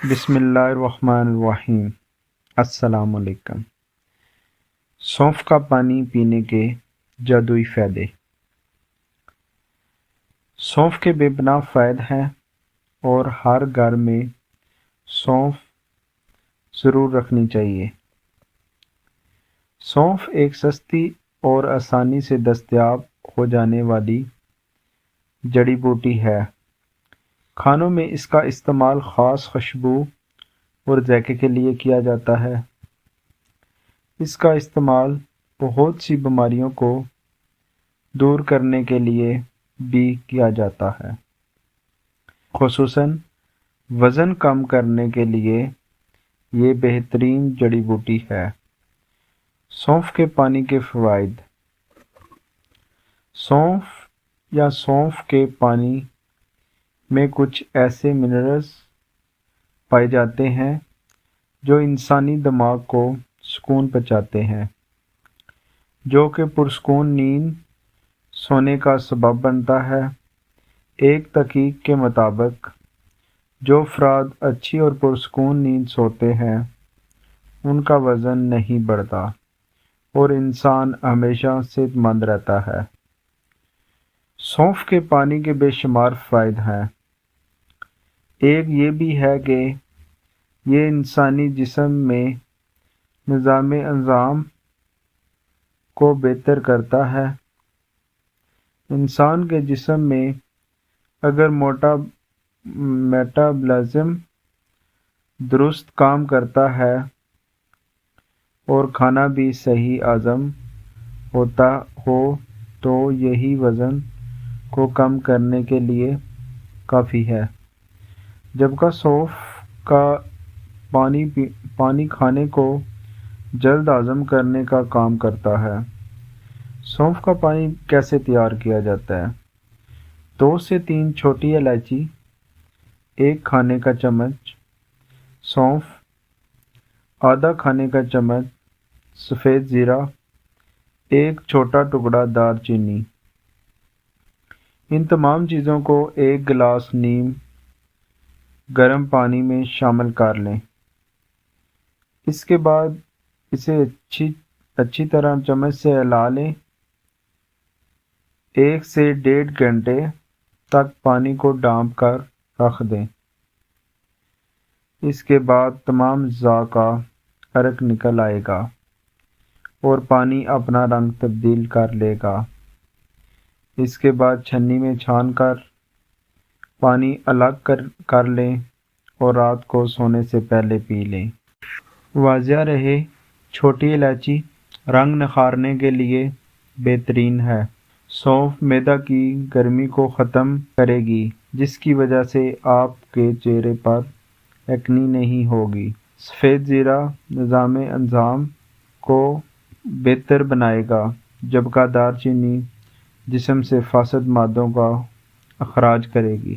بسم اللہ الرحمن الرحیم۔ السلام علیکم۔ سونف کا پانی پینے کے جادوئی فائدے۔ سونف کے بے پناہ فوائد ہیں اور ہر گھر میں سونف ضرور رکھنی چاہیے۔ سونف ایک سستی اور آسانی سے دستیاب ہو جانے والی جڑی بوٹی ہے۔ کھانوں میں اس کا استعمال خاص خوشبو اور ذائقے کے لیے کیا جاتا ہے۔ اس کا استعمال بہت سی بیماریوں کو دور کرنے کے لیے بھی کیا جاتا ہے، خصوصاً وزن کم کرنے کے لیے یہ بہترین جڑی بوٹی ہے۔ سونف کے پانی کے فوائد۔ سونف کے پانی میں کچھ ایسے منرلز پائے جاتے ہیں جو انسانی دماغ کو سکون پہنچاتے ہیں، جو کہ پرسکون نیند سونے کا سبب بنتا ہے۔ ایک تحقیق کے مطابق جو افراد اچھی اور پرسکون نیند سوتے ہیں ان کا وزن نہیں بڑھتا اور انسان ہمیشہ صحت مند رہتا ہے۔ سونف کے پانی کے بے شمار فوائد ہیں۔ ایک یہ بھی ہے کہ یہ انسانی جسم میں نظام ہضم کو بہتر کرتا ہے۔ انسان کے جسم میں اگر میٹابولزم درست کام کرتا ہے اور کھانا بھی صحیح ہضم ہوتا ہو تو یہی وزن کو کم کرنے کے لیے کافی ہے، جبکہ سونف کا پانی کھانے کو جلد ہضم کرنے کا کام کرتا ہے۔ سونف کا پانی کیسے تیار کیا جاتا ہے؟ 2 سے 3 چھوٹی الائچی، 1 کھانے کا چمچ سونف، آدھا کھانے کا چمچ سفید زیرہ، 1 چھوٹا ٹکڑا دار چینی۔ ان تمام چیزوں کو 1 گلاس نیم گرم پانی میں شامل کر لیں۔ اس کے بعد اسے اچھی طرح چمچ سے ہلا لیں۔ 1 سے 1.5 گھنٹے تک پانی کو ڈانپ کر رکھ دیں۔ اس کے بعد تمام اجزاء کا عرق نکل آئے گا اور پانی اپنا رنگ تبدیل کر لے گا۔ اس کے بعد چھنی میں چھان کر پانی الگ کر لیں اور رات کو سونے سے پہلے پی لیں۔ واضح رہے، چھوٹی الائچی رنگ نکھارنے کے لیے بہترین ہے۔ سونف معدے کی گرمی کو ختم کرے گی، جس کی وجہ سے آپ کے چہرے پر ایکنی نہیں ہوگی۔ سفید زیرہ نظام ہضم کو بہتر بنائے گا، جبکہ دار چینی جسم سے فاسد مادوں کا اخراج کرے گی۔